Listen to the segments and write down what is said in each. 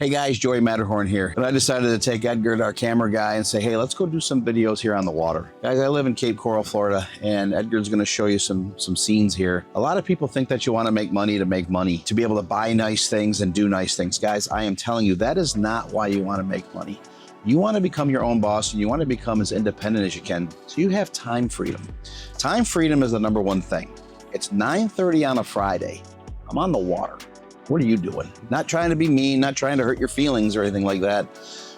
Hey guys, Joey Matterhorn here. And I decided to take Edgar, our camera guy, and say, hey, let's go do some videos here on the water. Guys, I live in Cape Coral, Florida, and Edgar's gonna show you some scenes here. A lot of people think that you wanna make money, to be able to buy nice things and do nice things. Guys, I am telling you, that is not why you wanna make money. You wanna become your own boss and you wanna become as independent as you can, so you have time freedom. Time freedom is the number one thing. It's 9:30 on a Friday. I'm on the water. What are you doing? Not trying to be mean, not trying to hurt your feelings or anything like that.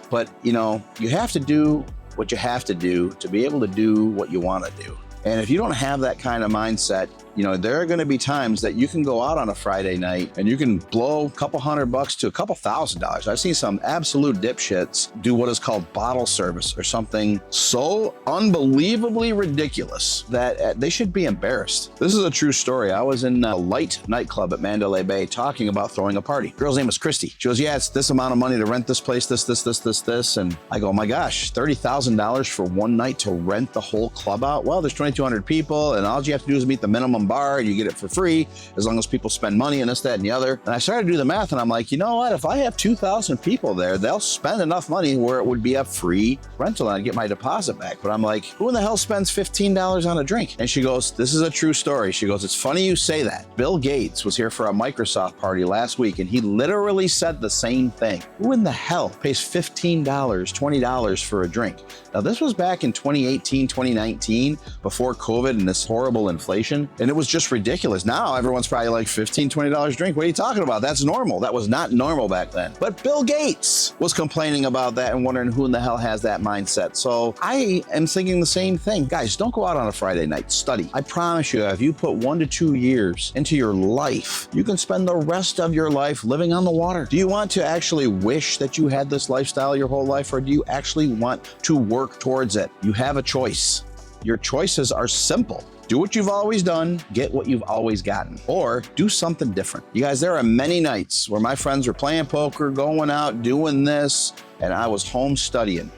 But you know, you have to do what you have to do to be able to do what you want to do. And if you don't have that kind of mindset, you know, there are going to be times that you can go out on a Friday night and you can blow a couple $100 to a couple $1,000. I've seen some absolute dipshits do what is called bottle service or something so unbelievably ridiculous that they should be embarrassed. This is a true story. I was in a Light nightclub at Mandalay Bay talking about throwing a party. The girl's name was Christy. She goes, yeah, it's this amount of money to rent this place, this. And I go, oh my gosh, $30,000 for one night to rent the whole club out? Well, there's 2,200 people and all you have to do is meet the minimum bar and you get it for free as long as people spend money and this, that, and the other. And I started to do the math and I'm like, you know what? If I have 2,000 people there, they'll spend enough money where it would be a free rental and I'd get my deposit back. But I'm like, who in the hell spends $15 on a drink? And she goes, this is a true story. She goes, it's funny you say that. Bill Gates was here for a Microsoft party last week and he literally said the same thing. Who in the hell pays $15, $20 for a drink? Now this was back in 2018, 2019, before COVID and this horrible inflation. And it was just ridiculous. Now everyone's probably like $15, $20 drink. What are you talking about? That's normal. That was not normal back then. But Bill Gates was complaining about that and wondering who in the hell has that mindset. So I am thinking the same thing. Guys, don't go out on a Friday night. Study. I promise you, if you put 1 to 2 years into your life, you can spend the rest of your life living on the water. Do you want to actually wish that you had this lifestyle your whole life, or do you actually want to work towards it? You have a choice. Your choices are simple. Do what you've always done, get what you've always gotten, or do something different. You guys, there are many nights where my friends were playing poker, going out, doing this, and I was home studying.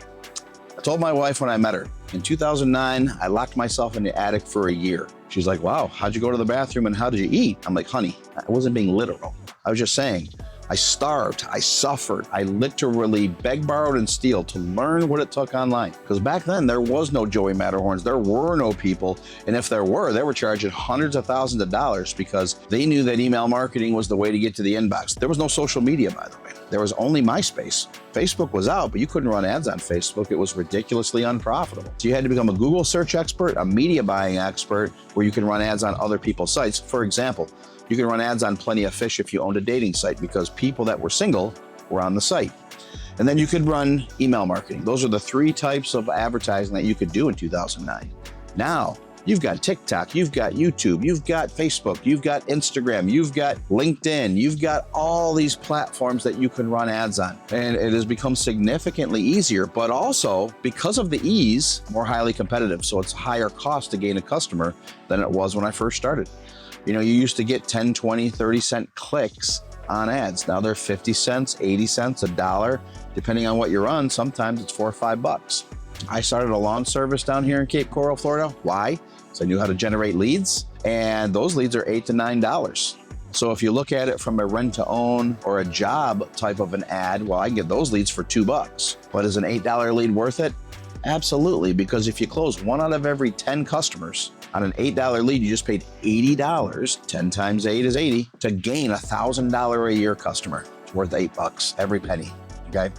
I told my wife when I met her, in 2009, I locked myself in the attic for a year. She's like, wow, how'd you go to the bathroom and how did you eat? I'm like, honey, I wasn't being literal. I was just saying, I starved, I suffered, I literally begged, borrowed, and steal to learn what it took online. Because back then, there was no Joey Matterhorns, there were no people, and if there were, they were charging hundreds of thousands of dollars because they knew that email marketing was the way to get to the inbox. There was no social media, by the way. There was only MySpace. Facebook was out, but you couldn't run ads on Facebook. It was ridiculously unprofitable. So you had to become a Google search expert, a media buying expert, where you can run ads on other people's sites. For example, you can run ads on Plenty of Fish if you owned a dating site because people that were single were on the site. And then you could run email marketing. Those are the 3 types of advertising that you could do in 2009. Now, you've got TikTok, you've got YouTube, you've got Facebook, you've got Instagram, you've got LinkedIn, you've got all these platforms that you can run ads on. And it has become significantly easier, but also because of the ease, more highly competitive. So it's higher cost to gain a customer than it was when I first started. You know, you used to get 10, 20, 30 cent clicks on ads. Now they're 50 cents, 80 cents, $1, depending on what you run. Sometimes it's $4 or $5. I started a lawn service down here in Cape Coral, Florida. Why? So I knew how to generate leads, and those leads are $8 to $9. So if you look at it from a rent to own or a job type of an ad, well, I can get those leads for $2. But is an $8 lead worth it? Absolutely, because if you close 1 out of every 10 customers on an $8 lead, you just paid $80, 10 times 8 is 80, to gain $1,000 a year customer. It's worth $8, every penny, okay?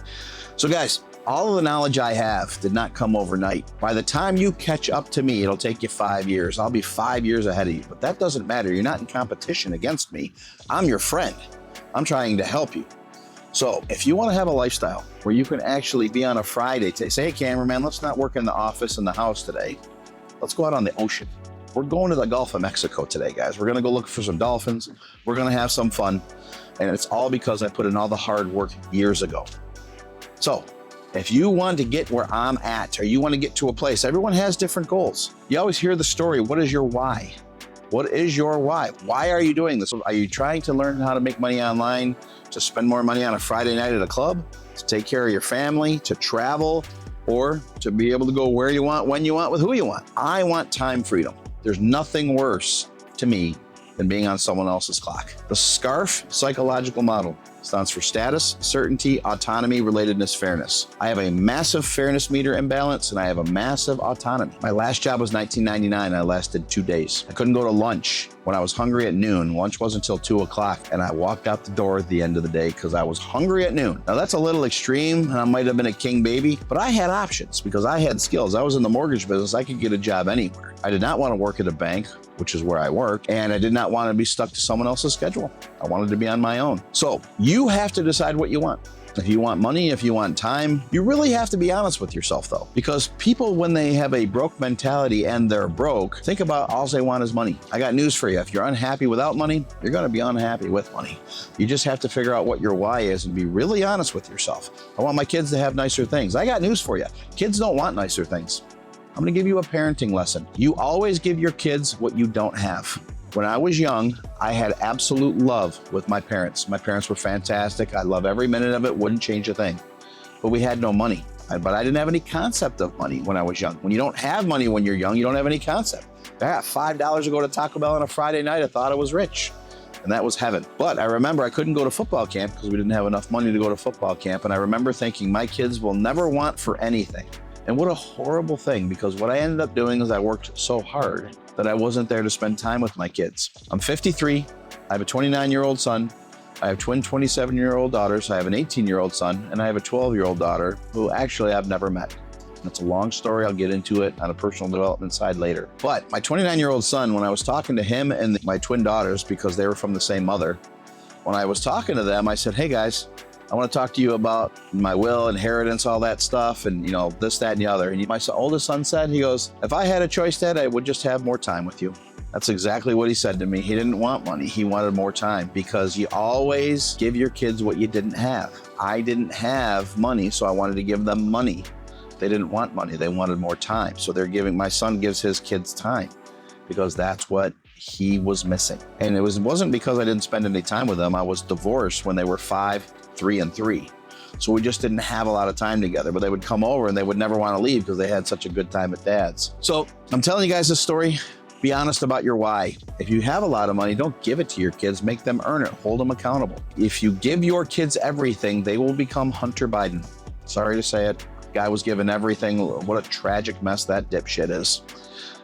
So guys, all of the knowledge I have did not come overnight. By the time you catch up to me, it'll take you 5 years. I'll be 5 years ahead of you, but that doesn't matter. You're not in competition against me. I'm your friend. I'm trying to help you. So if you want to have a lifestyle where you can actually be on a Friday, say, hey, cameraman, let's not work in the office and the house today. Let's go out on the ocean. We're going to the Gulf of Mexico today, guys. We're going to go look for some dolphins. We're going to have some fun. And it's all because I put in all the hard work years ago. So if you want to get where I'm at, or you want to get to a place, everyone has different goals. You always hear the story, what is your why? What is your why? Why are you doing this? Are you trying to learn how to make money online, to spend more money on a Friday night at a club, to take care of your family, to travel, or to be able to go where you want, when you want, with who you want? I want time freedom. There's nothing worse to me than being on someone else's clock. The SCARF psychological model Stands for status, certainty, autonomy, relatedness, fairness. I have a massive fairness meter imbalance and I have a massive autonomy. My last job was $19.99. I lasted 2 days. I couldn't go to lunch when I was hungry at noon. Lunch wasn't until 2 o'clock and I walked out the door at the end of the day because I was hungry at noon. Now that's a little extreme and I might have been a king baby, but I had options because I had skills. I was in the mortgage business. I could get a job anywhere. I did not want to work at a bank, which is where I work, and I did not want to be stuck to someone else's schedule. I wanted to be on my own. So you have to decide what you want. If you want money, if you want time, you really have to be honest with yourself though, because people, when they have a broke mentality and they're broke, think about all they want is money. I got news for you. If you're unhappy without money, you're going to be unhappy with money. You just have to figure out what your why is and be really honest with yourself. I want my kids to have nicer things. I got news for you. Kids don't want nicer things. I'm going to give you a parenting lesson. You always give your kids what you don't have. When I was young, I had absolute love with my parents. My parents were fantastic. I love every minute of it, wouldn't change a thing. But we had no money. But I didn't have any concept of money when I was young. When you don't have money when you're young, you don't have any concept. I got $5 to go to Taco Bell on a Friday night. I thought I was rich. And that was heaven. But I remember I couldn't go to football camp because we didn't have enough money to go to football camp. And I remember thinking my kids will never want for anything. And what a horrible thing, because what I ended up doing is I worked so hard that I wasn't there to spend time with my kids. I'm 53. I have a 29-year-old son. I have twin 27-year-old daughters. I have an 18-year-old son, and I have a 12-year-old daughter who actually I've never met. That's a long story. I'll get into it on a personal development side later. But my 29-year-old son, when I was talking to him and my twin daughters, because they were from the same mother, when I was talking to them, I said, hey guys, I want to talk to you about my will, inheritance, all that stuff, and this, that, and the other. And my oldest son said, he goes, if I had a choice, Dad, I would just have more time with you. That's exactly what he said to me. He didn't want money. He wanted more time, because you always give your kids what you didn't have. I didn't have money, so I wanted to give them money. They didn't want money. They wanted more time. So my son gives his kids time because that's what he was missing. And it wasn't because I didn't spend any time with them. I was divorced when they were 5, 3, and 3. So we just didn't have a lot of time together, but they would come over and they would never want to leave because they had such a good time at Dad's. So I'm telling you guys this story. Be honest about your why. If you have a lot of money, don't give it to your kids. Make them earn it. Hold them accountable. If you give your kids everything, they will become Hunter Biden. Sorry to say it. Guy was given everything. What a tragic mess that dipshit is.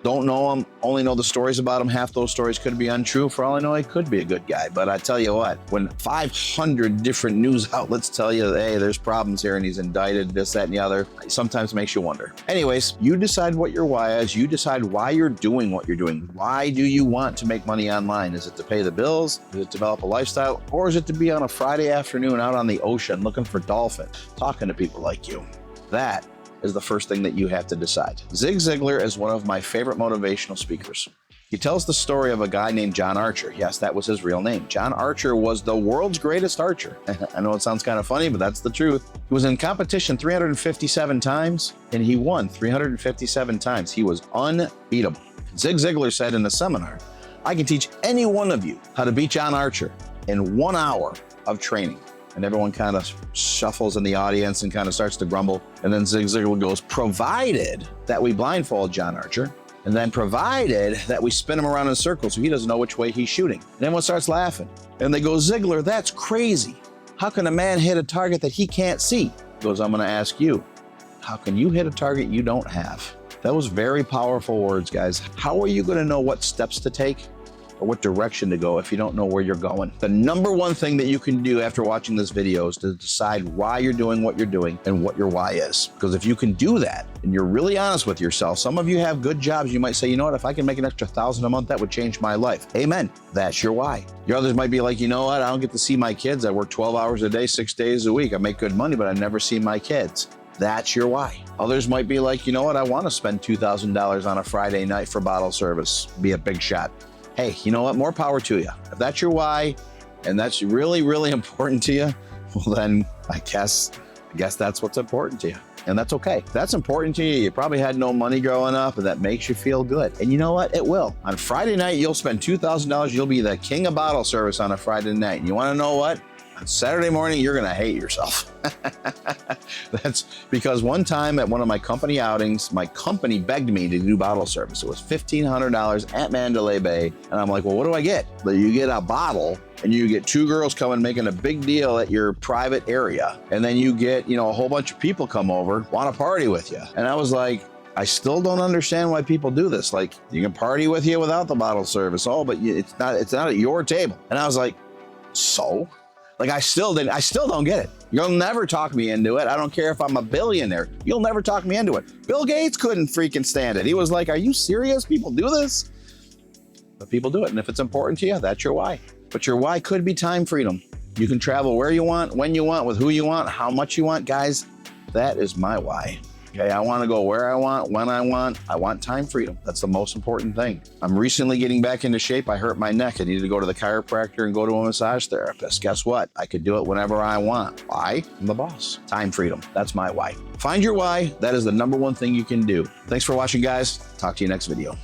Don't know him, only know the stories about him. Half those stories could be untrue. For all I know, he could be a good guy. But I tell you what, when 500 different news outlets tell you, hey, there's problems here and he's indicted, this, that, and the other, it sometimes makes you wonder. Anyways, you decide what your why is. You decide why you're doing what you're doing. Why do you want to make money online? Is it to pay the bills? Is it to develop a lifestyle? Or is it to be on a Friday afternoon out on the ocean looking for dolphins, talking to people like you? That is the first thing that you have to decide. Zig Ziglar is one of my favorite motivational speakers. He tells the story of a guy named John Archer. Yes, that was his real name. John Archer was the world's greatest archer. I know it sounds kind of funny, but that's the truth. He was in competition 357 times, and he won 357 times. He was unbeatable. Zig Ziglar said in a seminar, I can teach any one of you how to beat John Archer in 1 hour of training. And everyone kind of shuffles in the audience and kind of starts to grumble. And then Zig Ziglar goes, provided that we blindfold John Archer, and then provided that we spin him around in a circle so he doesn't know which way he's shooting. And everyone starts laughing. And they go, Ziglar, that's crazy. How can a man hit a target that he can't see? He goes, I'm going to ask you, how can you hit a target you don't have? That was very powerful words, guys. How are you going to know what steps to take or what direction to go if you don't know where you're going? The number one thing that you can do after watching this video is to decide why you're doing what you're doing and what your why is. Because if you can do that and you're really honest with yourself, some of you have good jobs. You might say, you know what, if I can make an extra $1,000 a month, that would change my life. Amen. That's your why. Your others might be like, you know what, I don't get to see my kids. I work 12 hours a day, 6 days a week. I make good money, but I never see my kids. That's your why. Others might be like, you know what, I want to spend $2,000 on a Friday night for bottle service, be a big shot. Hey, you know what? More power to you. If that's your why, and that's really, really important to you, well then I guess that's what's important to you. And that's okay. If that's important to you, you probably had no money growing up, and that makes you feel good. And you know what? It will. On Friday night, you'll spend $2,000. You'll be the king of bottle service on a Friday night. And you want to know what? Saturday morning, you're gonna hate yourself. That's because one time at one of my company outings, my company begged me to do bottle service. It was $1,500 at Mandalay Bay. And I'm like, well, what do I get? You get a bottle and you get 2 girls coming making a big deal at your private area. And then you get, a whole bunch of people come over, want to party with you. And I was like, I still don't understand why people do this. Like, you can party with you without the bottle service. Oh, but it's not at your table. And I was like, so? Like, I still don't get it. You'll never talk me into it. I don't care if I'm a billionaire. You'll never talk me into it. Bill Gates couldn't freaking stand it. He was like, are you serious? People do this? But people do it. And if it's important to you, that's your why. But your why could be time freedom. You can travel where you want, when you want, with who you want, how much you want. Guys, that is my why. Okay, I want to go where I want, when I want. I want time freedom. That's the most important thing. I'm recently getting back into shape. I hurt my neck. I needed to go to the chiropractor and go to a massage therapist. Guess what? I could do it whenever I want. Why? I'm the boss. Time freedom. That's my why. Find your why. That is the #1 thing you can do. Thanks for watching, guys. Talk to you next video.